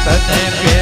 તને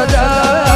સજા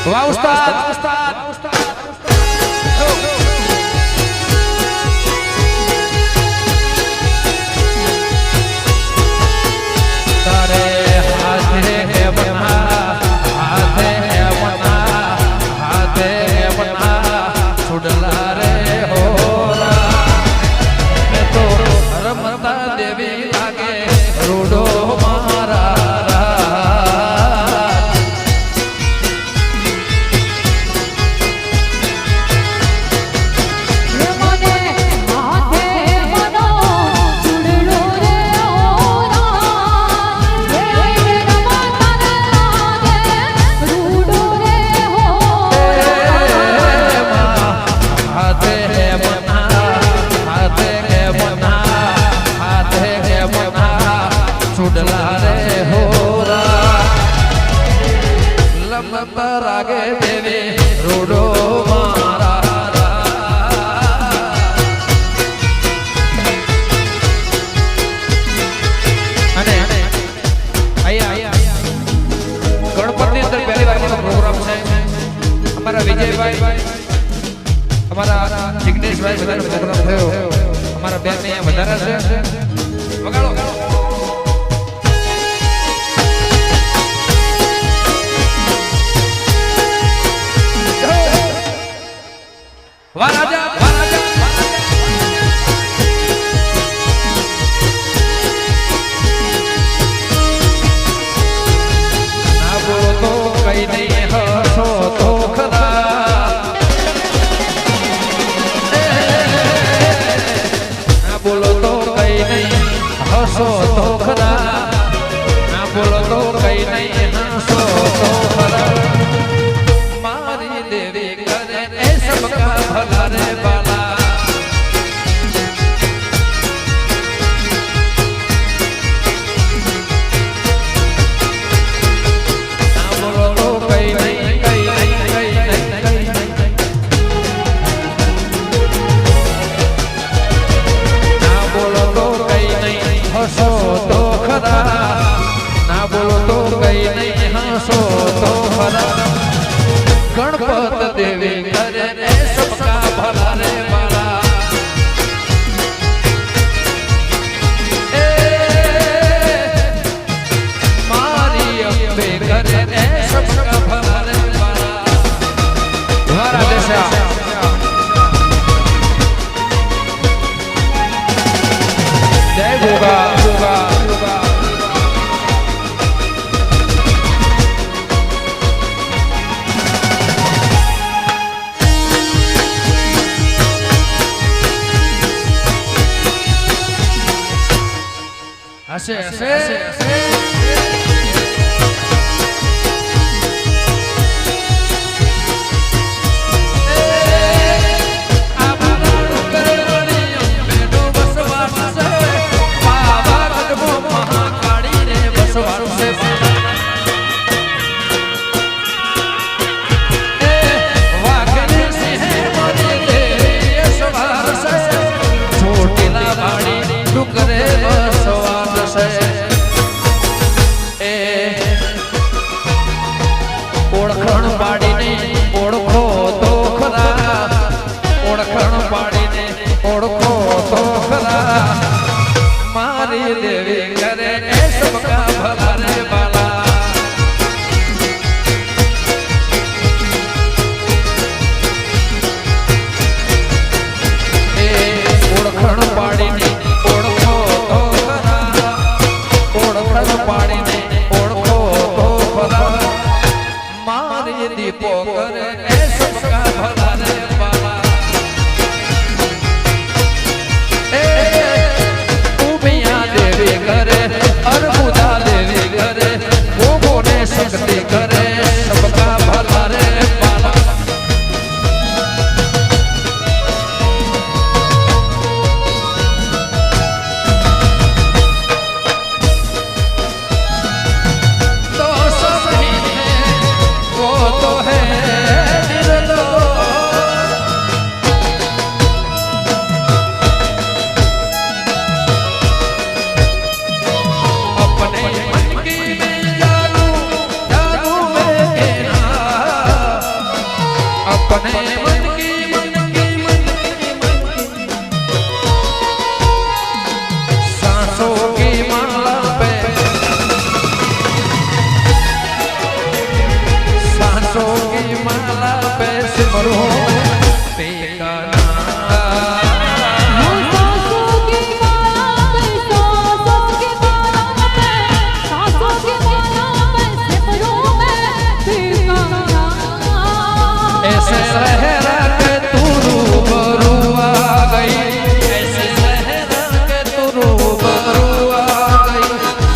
વાહ ઉસ્તાદ તારે હાથે હે બના છોડલા રે હોરા મે તો રમતા દેવી લાગે રોડો મારા રાગે દેવી રોડો મારા અને અહીંયા ગણપતિ અંદર પહેલી વાર પ્રોગ્રામ છે અમારા વિજયભાઈ અમારા જિગ્નેશભાઈ બધાનો પ્રોગ્રામ થયો અમારા બેન ને વધારે છે વગાડો વાહ રાજા ના બોલો તો કઈ નહીં હસો તો ખરા ના બોલો તો કઈ નહીં હસો તો ખરા ના બોલો તો કઈ નહીં હસો તો ખરા મારી દેવી કરે એ સબકા ભલા રે બાલા ના બોલો તો કઈ નહીં ના બોલો તો કઈ નહીં હસો તો ખરા ના બોલો તો કઈ નહીં હસો તો ખરા ગણપત દેવી કરે ને સબકા ભલા રે બાલા એ મારી અંબે કરે ને સબકા ભલા રે બાલા મારા દેશા જય ગોગા ગોગા ગોગા હશે હશે ઓળખણ પાડીને ઓળખો તો ખરા ઓળખણ પાડીને ઓળખો તો ખરા મારી દેવી કરે એ સબકા ભલા રે બાલા એ ઓળખણ પાડીને ઓળખો તો ખરા ઓળખણ પાડીને ઓળખો તો ખરા મારી दीपो करे ए सबका भला रे बाबा उमिया देवी करे अर्बुदा देवी करे वो बोने शक्ति करे सबका भला रे बाबा तो सब ही है वो तो है निर्दोष अपने मन की सांसों की माला पे सांसों की माला पे सिमरो तेरा ऐसे लहरा के तू रूबरू आ गई ऐसे लहरा के तू रूबरू आ गई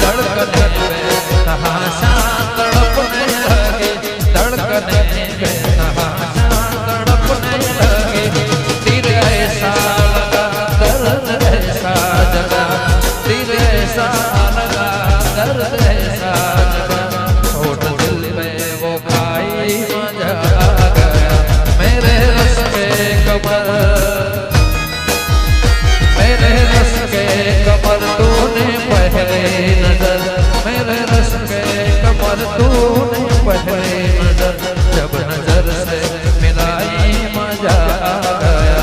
धड़कने पे तहाशा तड़पने लगी धड़कने पे तहाशा तड़पने लगी तीर ऐसा लगा दर्द ऐसा जगा तीर ऐसा लगा दर्द ऐसा जगा छोड़ दिल में वो खाई मजा मेरे रस के कमर तूने पहले नजर मेरे रस के कमर तूने पहले नजर जब नजर से मिलाई मजा आ गया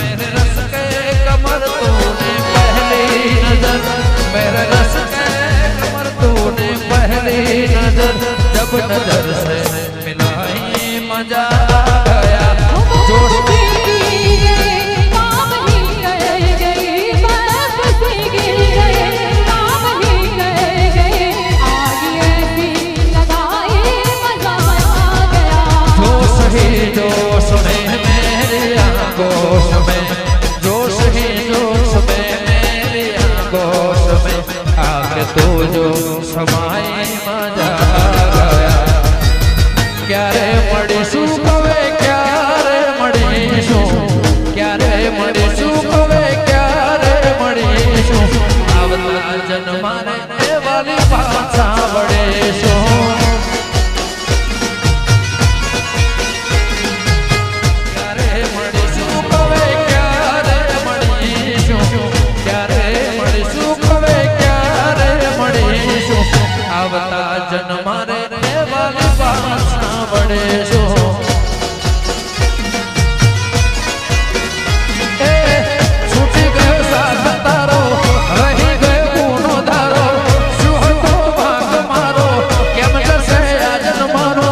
मेरे रस के कमर तूने पहली नजर मेरे रस के कमर तूने पहली नजर जब नजर से मिलाई मजा आ गया जोश जोश में मेरे आगोश में जोश ही जोश में मेरे आगोश में आगे तो जो समाई मजा आ गया क्या रे मड़ीशू कवे क्या रे मड़ीशू क्या रे मड़ीशू कवे क्या रे मड़ीशू आवता जन्मा रे वाली पाछा बड़ेशू आवता जन्मा रे वाली पाछा बड़ेशो छूटी गयो साथ तारो रही गयो गुनो धारो શું હતો ભાગ મારો કેમ જશે આ જન્માનો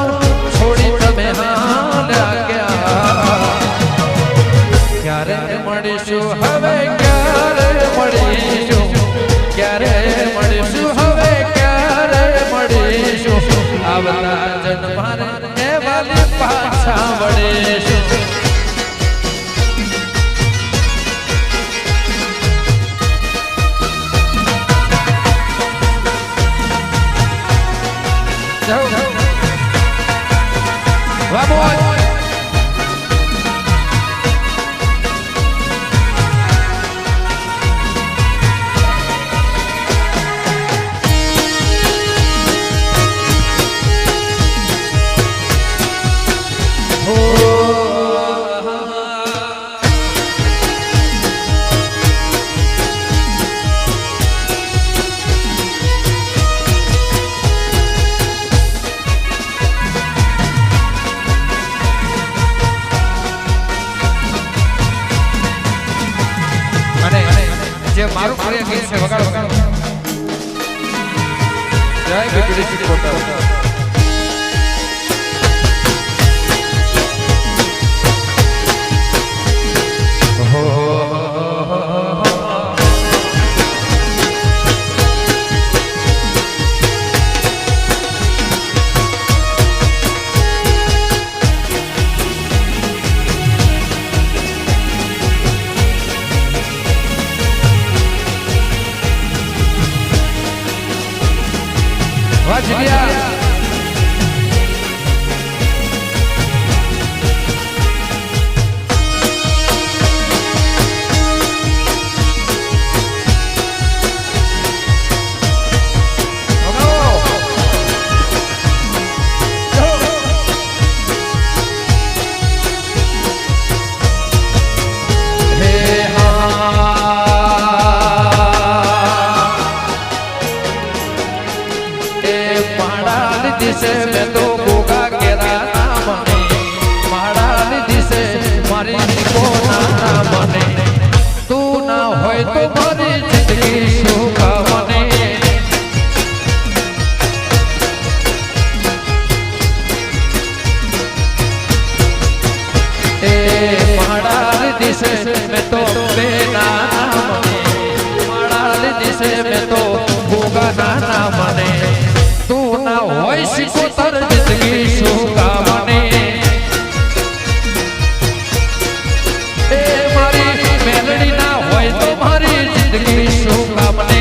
છોડી તમે હાલ્યા ગયા ક્યારે મળીશું હવે ક્યારે મળીશું ક્યારે મળીશું હવે आवता जन्मा रे वाली पाछा बड़ेशू Vamos! જે મારું પ્રિય ગીત છે વગાડો જય બીજળી કોટા દિશે મેં તો ભોગા ના મને તું ના હોય શિકોતર જિંદગી શું કામને એ મારી મેલડી ના હોય તો મારી જિંદગી શું કામને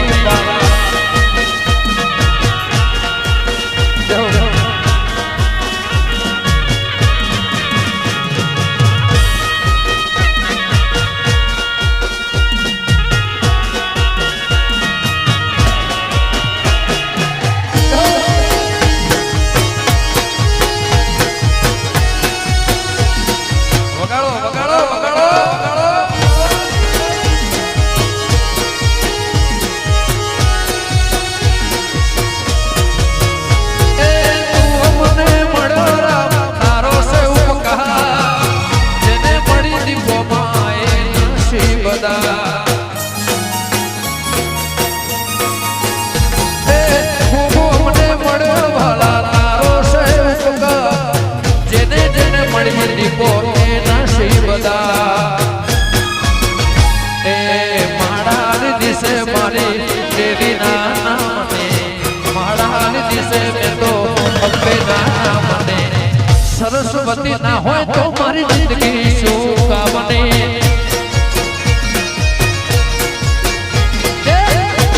સરસ્વતી ના હોય તો મારી જિંદગી શું કામને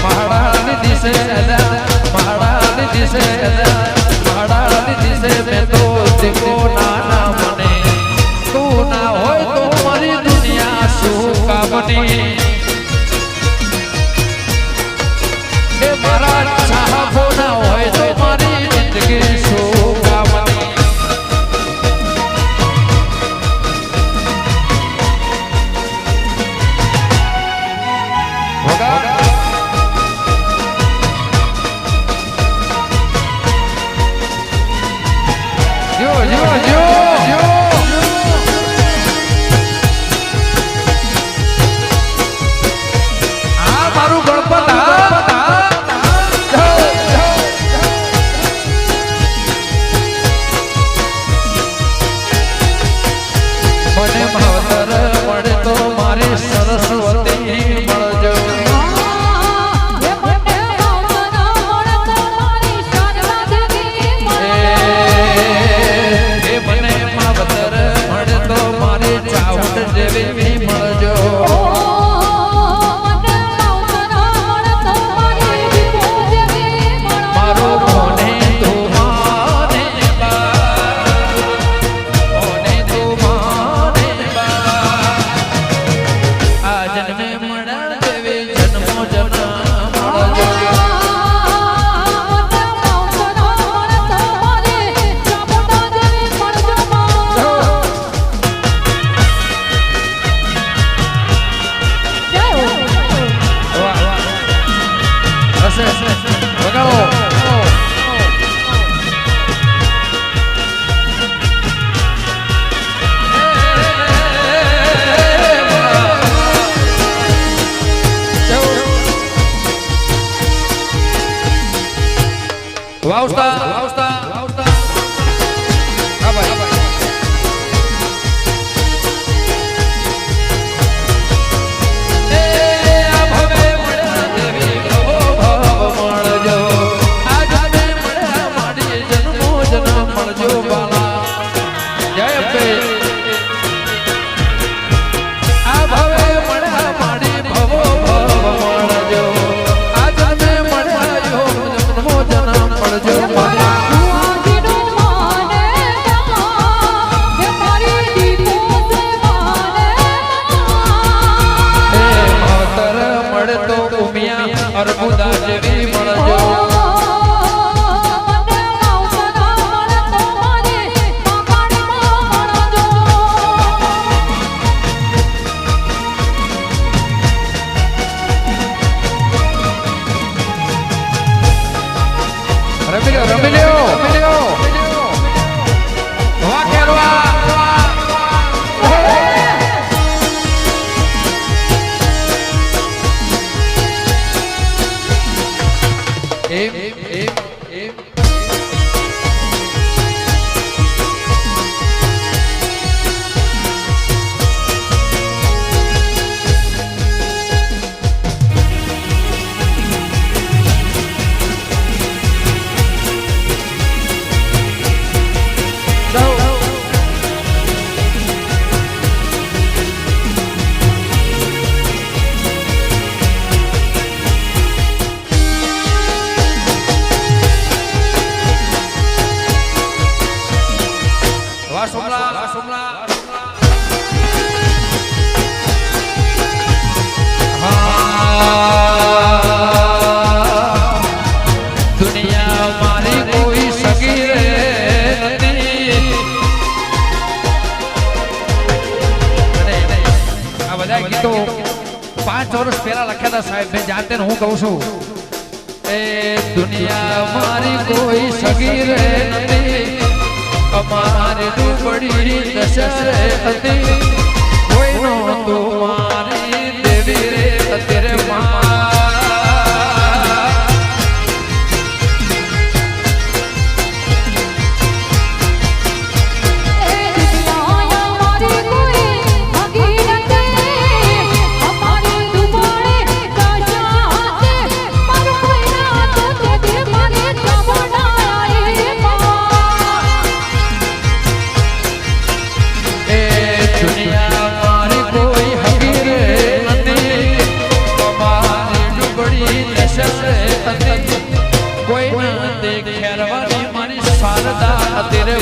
મહારાની દિશે મહારાની દિશે મહારાની દિશે મેં તો દેખો ના મને તું ના હોય તો મારી દુનિયા શું કામની એ મારા ચાહકો ના હોય તો મારી જિંદગી શું કામની વાહ સોમલા દુનિયા મારી કોઈ સગી નથી. આ બધા ગીતો 5 વર્ષ પહેલા લખ્યા હતા સાહેબ. મેં જાતે હું કહું છું એ દુનિયા મારી કોઈ સગી રે નથી. અમારી દુબળી દશરે હતી. કોઈનો તું મારી દેવી રે અત્યારે तेरे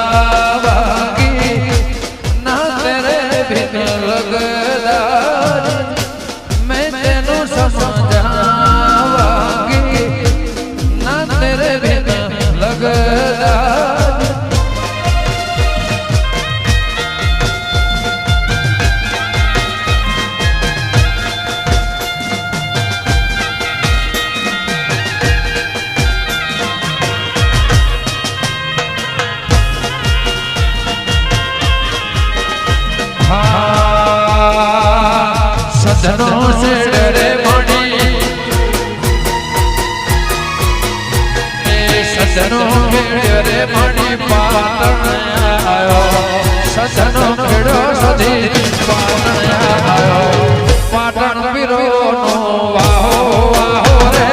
समझावांगी ना तेरे बिन लगदार. मैं तेनू समझावांगी ना तेरे बिन लगदार. सजनों से डरे मणि सजनों के डरे मणि पाटण आयो. सजनों खेड़ो सधी पाटण आयो. पाटण पीरो नो वाहो वाहो रे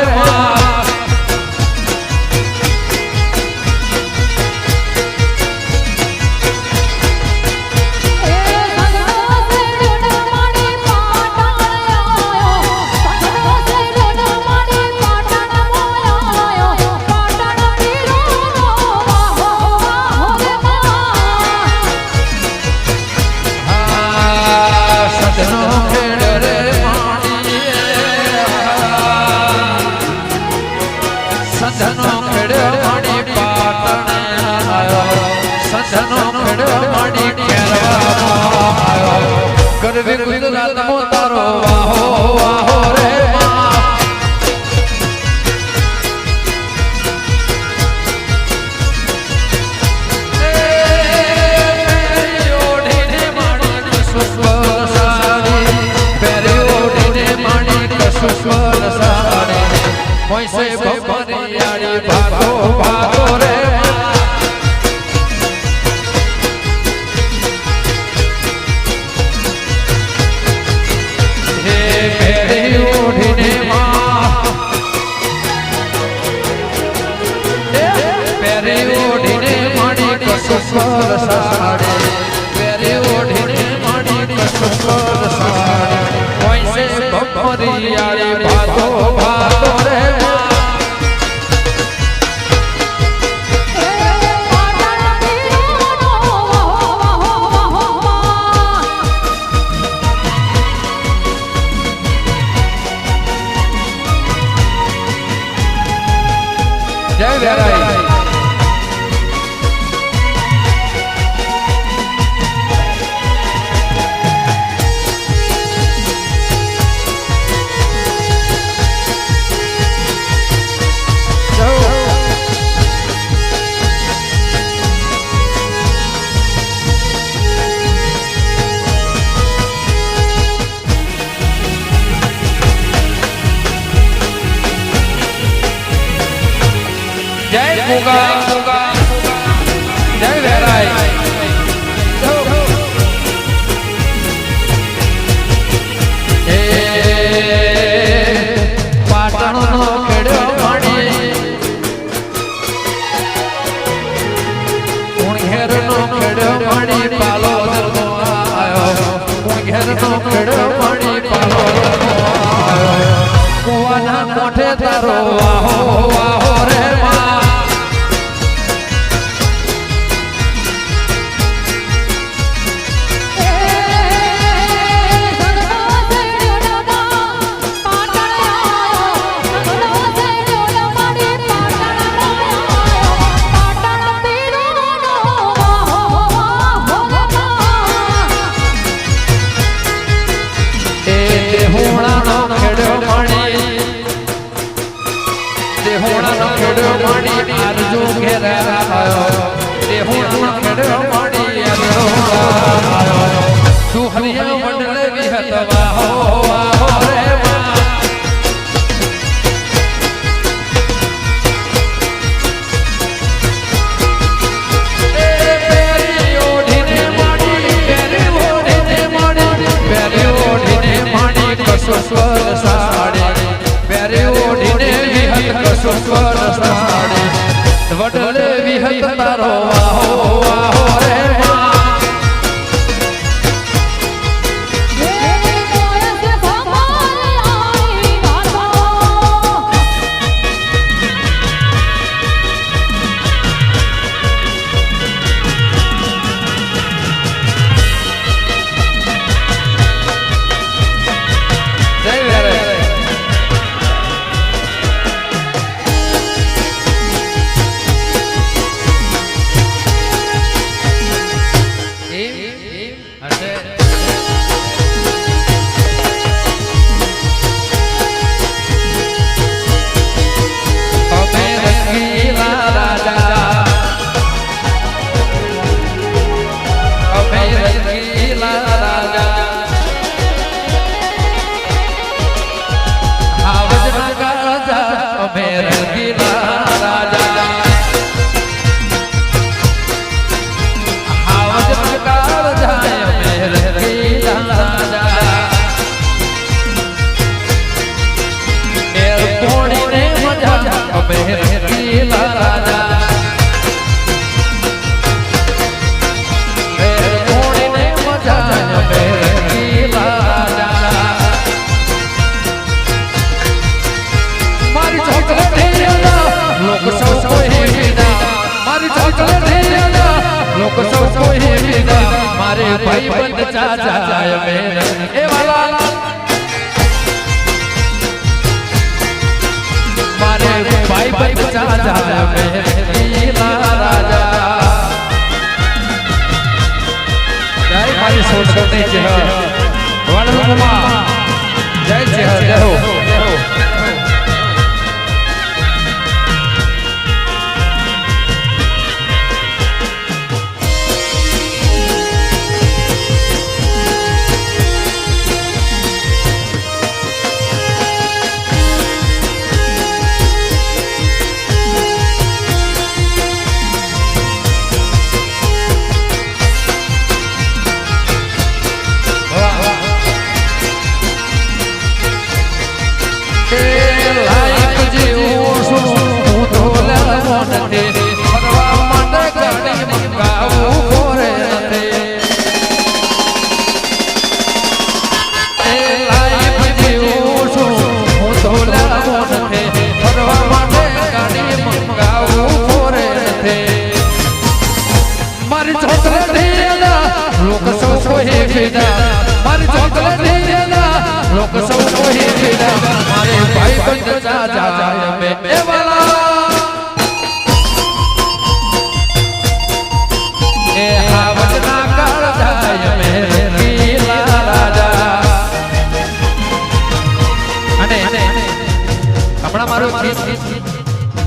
सजनो खेड़ो मणि पाटण आयो. सजनो खेड़ो मणि खेरवा आयो. गरबे गुजरात मो तारो वाहो वाहो रे से बबरियाड़ी भागो भागो रे हे मेरी ओढ़ने माँ मेरी ओढ़ने माड़ी कसुस्वर साड़े. मेरी ओढ़ने माड़ी कसुस्वर साड़े. वैसे बबरियाड़ी भागो भागो रे जय वेराई. માડી પાલો ધર્મો આયો હું ઘેરનો ખેડો માડી પાલો ધર્મો આયો કુવાના કોઠે તારો વાહો વાહો રે માં આરજુ ઘેરા આયો તે હું ખેડો માડી આયો તું હરિયા મંડળ વિહત વાહો વાહો રે માં એ પેરી ઓઢીને માડી કસો સ્વર સાડે પેરી ઓઢીને વિહત કસો સ્વર સાડે વડલે વિહત તારો વાહો વાહો રે માં भाई बंद चाचा मेरे ए वाला मारे भाई बंद चाचा मेरे राजा जय मारी सोच करते जय वाला जय जय जय हो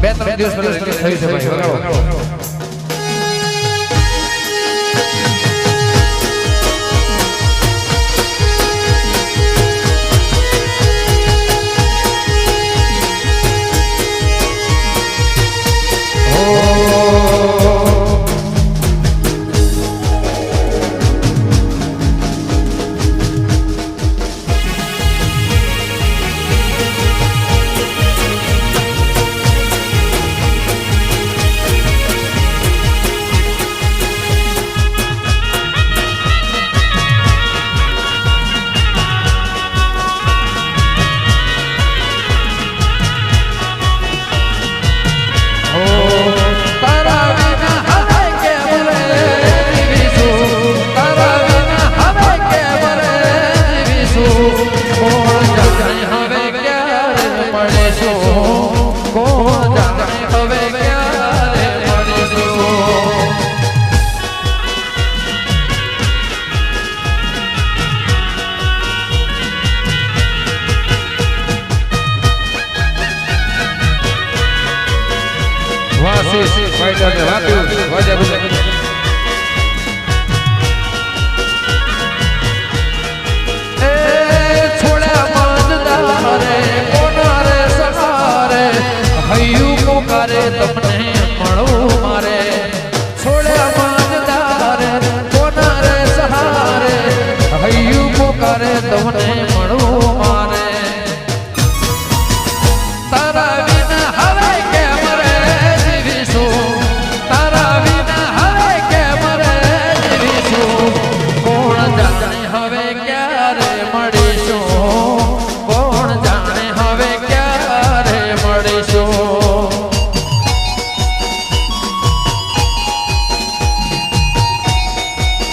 બે ત્રણ દિવસ પહેલા થયું છે ભાઈ વગાડો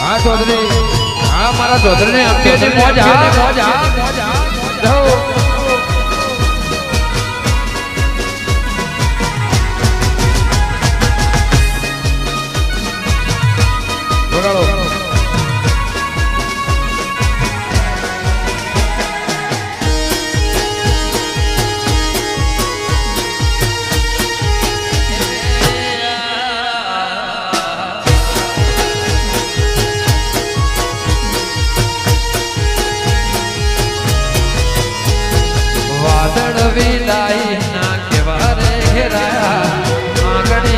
હા ચૌધરી હા મારા ચૌધરી ને અંબેની મોજ હા મોજ હા વિદાય ના કેવા રે ઘેરાયા આંગણે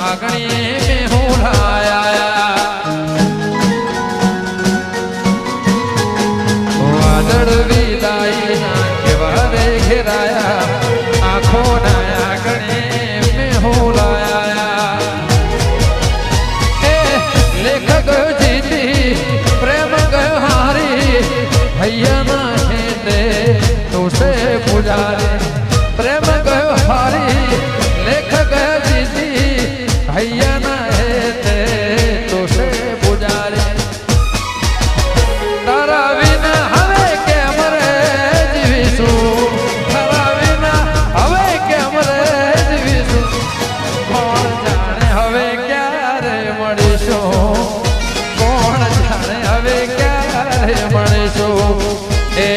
આંગણે મે હોલાયા વાદળ વિદાય ના કેવા રે ઘેરાયા આંખો ના આંગણે મે હોલાયા એ લેખક જીતી પ્રેમ ગયો હારી ભૈયા ના હેતે से पुजारे प्रेम गयो हारी लेख गयो जीती भैया ना हे तो से पुजारे तारा विना हवे केम रे जीवीशु तारा विना हवे केम रे जीवीशु कोण जाने हवे क्यारे मळीशुं कोण जाने हवे क्यारे मळीशुं ए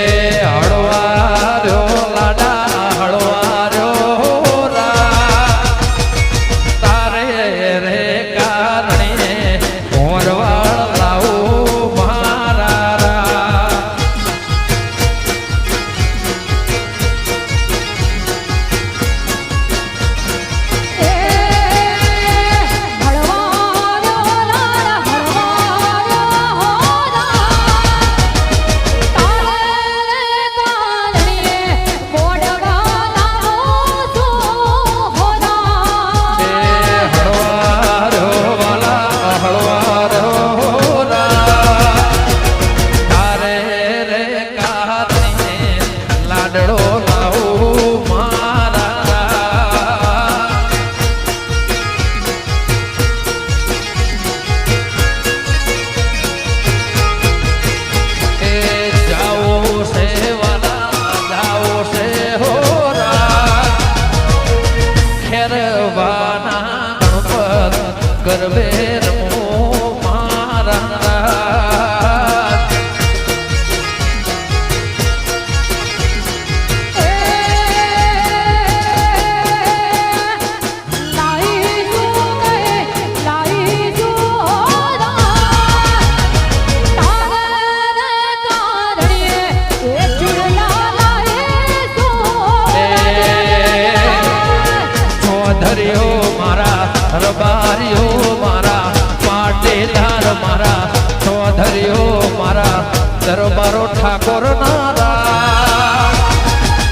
રબારીઓ મારા પાટીદાર મારા ચૌધરીઓ મારા દરબારો ઠાકોર નારા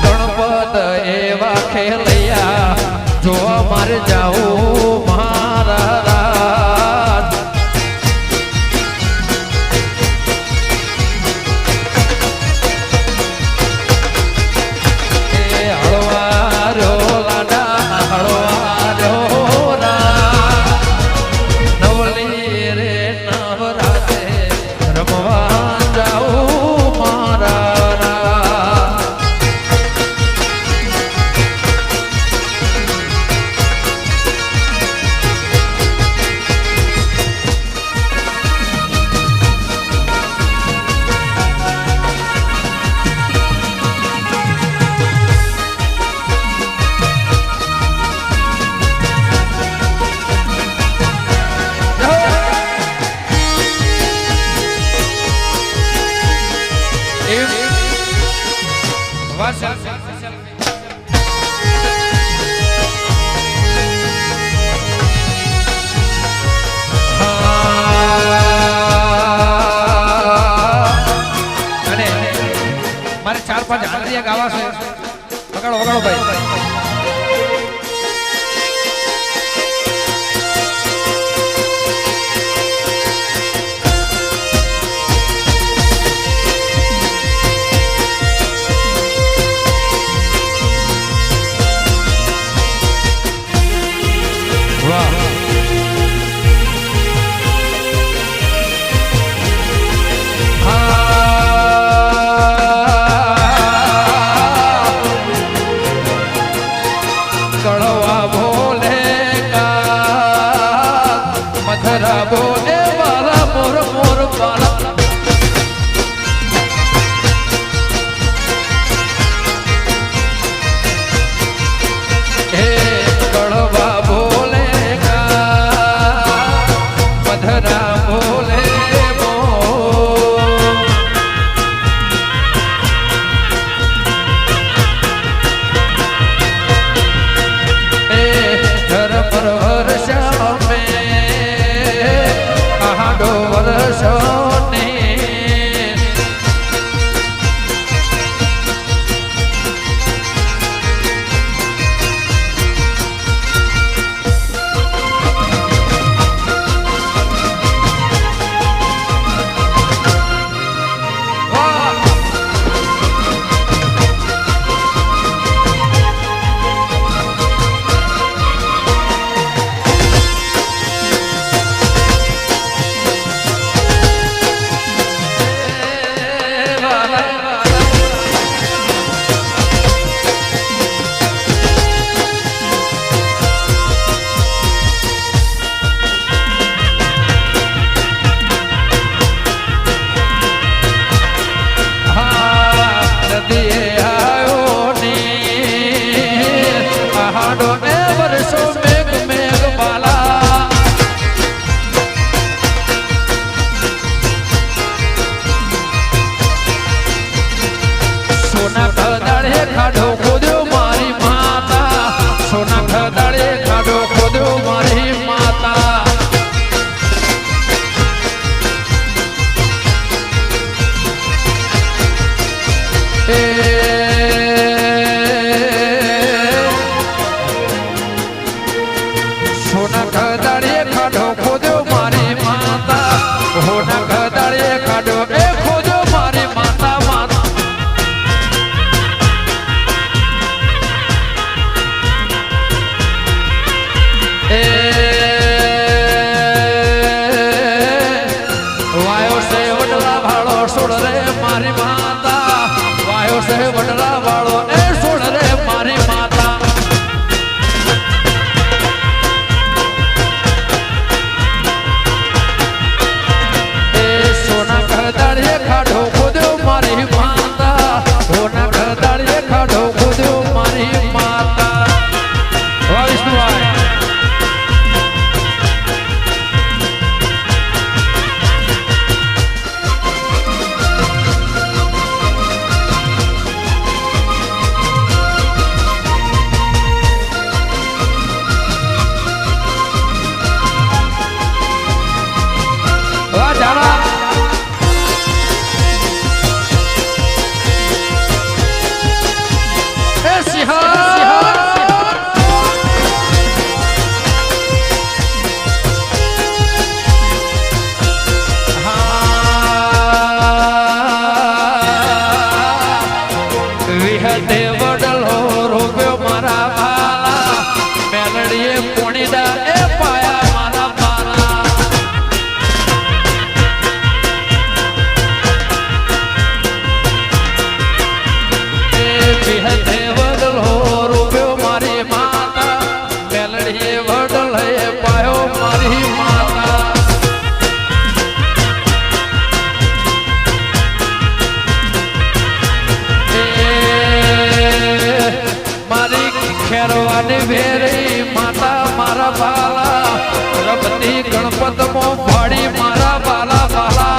ગણપત એવા ખેલૈયા જોવા મારે જાવું મારા મારે 4-5 હાલરિયા ગાવા છે વગાડો વગાડો ભાઈ વાહ ગણપતિ ગણપત મો ભાડી મારા બાલા બાલા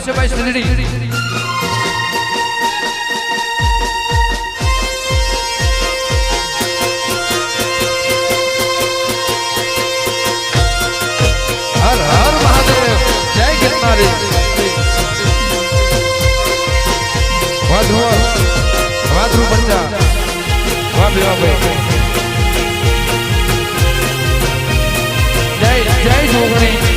ભાઈ સિંધડી હર હર મહાદેવ જય ગિરનારી વાધુ પંજા વાભી જય જય જોગણી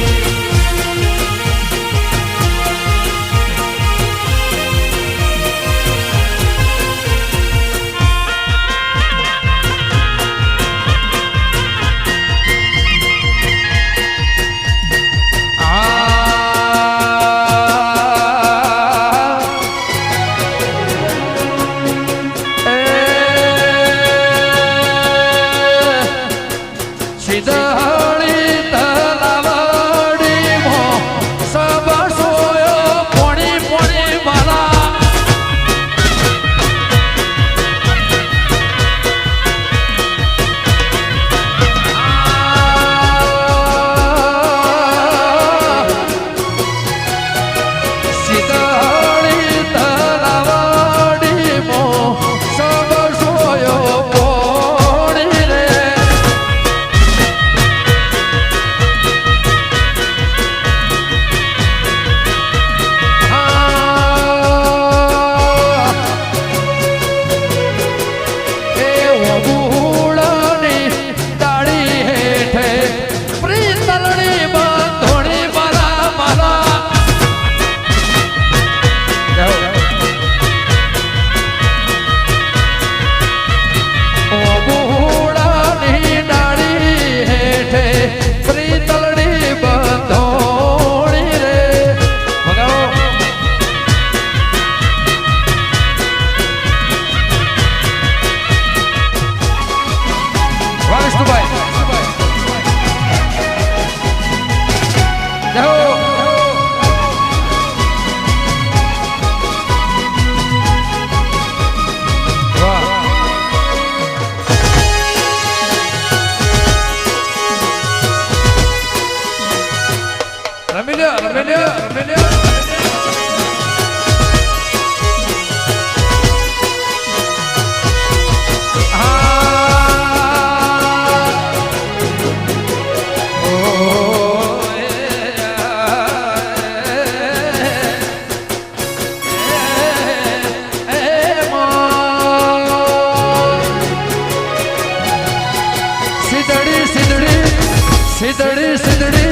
સિંધડી સિંધડી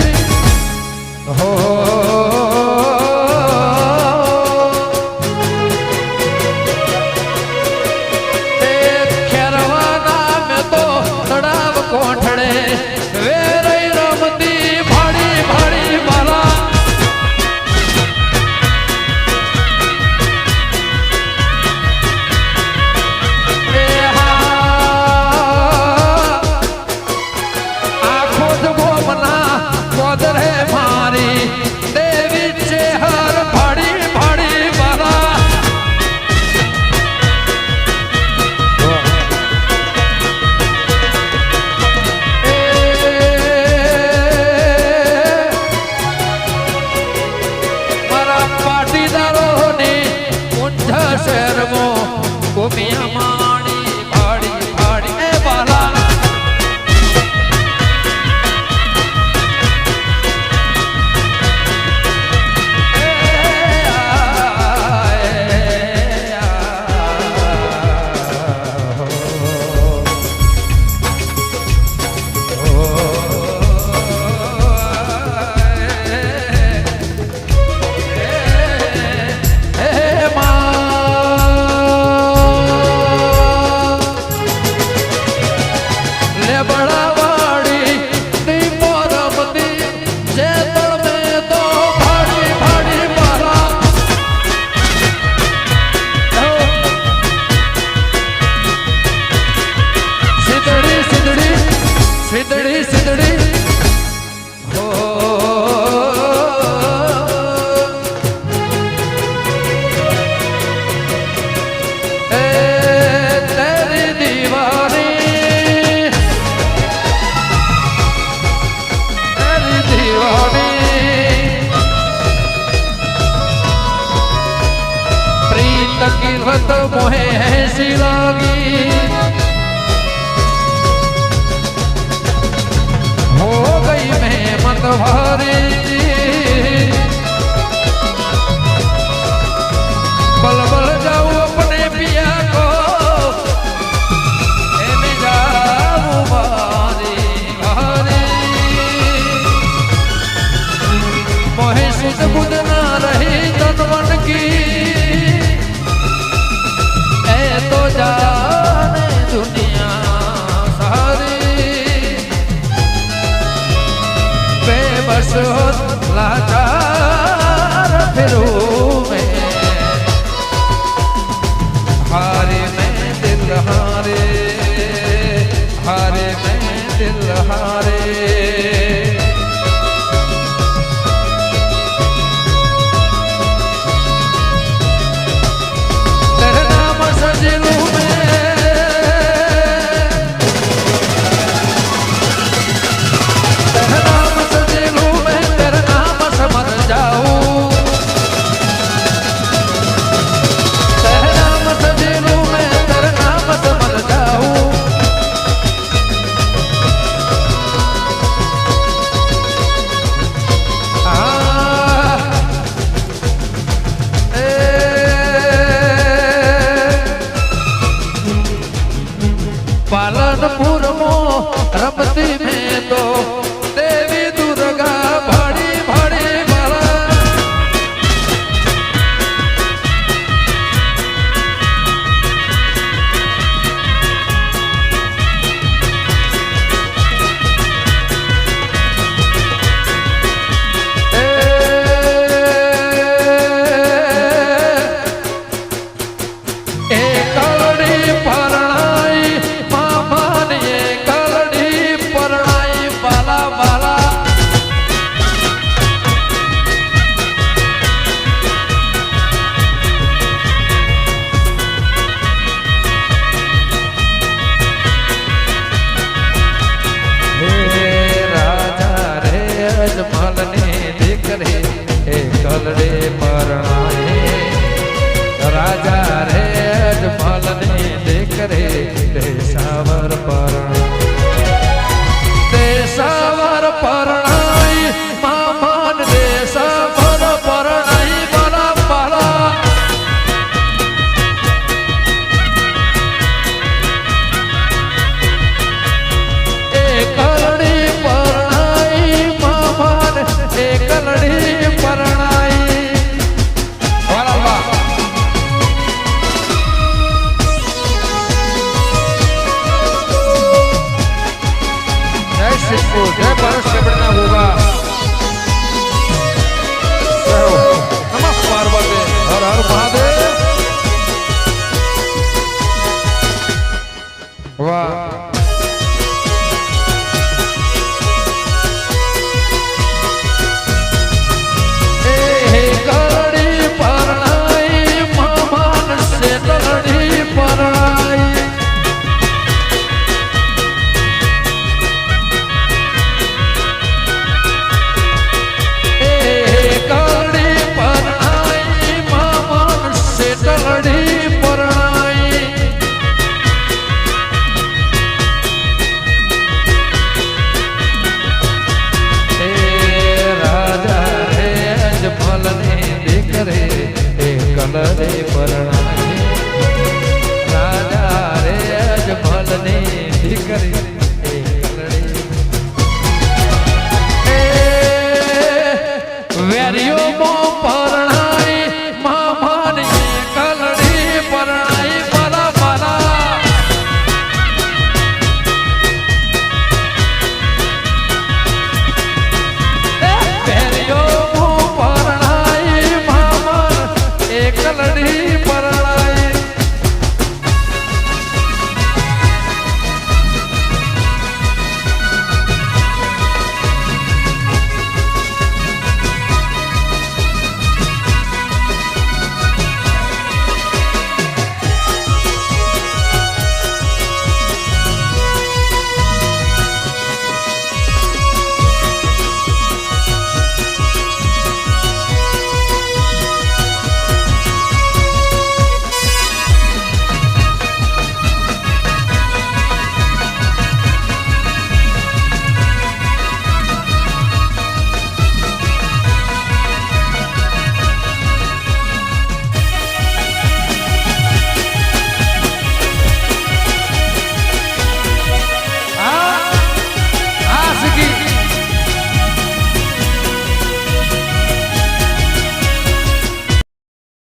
હો ખેરવાના મેં તો તળાવ કોઠડે વેરઈ રમતી ભાડી ભાડી મારા मिलत मोहे ऐसी लागी हो गई मैं मतवारी बल बल जाऊं अपने पिया को मैं जाऊं मारी घरे मोहे सुध बुध ना रही तन की ऐ तो जाने दुनिया सारी बेबस लाचार फिरूं मैं हारे मैं दिल हारे हारे मैं दिल हारे तेरे नाम सजलूं मैं तेरे नाम सजलूं मैं तेरे नाम से मर जाऊं तेरे नाम सजलूं मैं तेरे नाम से मर जाऊं पालनपुर मो रमती में तो देवी दुर्गा बड़ी बड़ी बड़ा कलड़े परणाए राजा रे अजमल ने देख रे देशावर परणाई मामान देशावर परणाई बला बला एक कलड़ी परणाई मामान एक कलड़ी परणाई जय परस कपड़ना होगा नमः पार्वती हर हर महादेव वाह कलड़ी परणाई मामान से कलड़ी परणाई कलरे परणाई राजा रे अजमल ने दिकरी वेरियो मो पर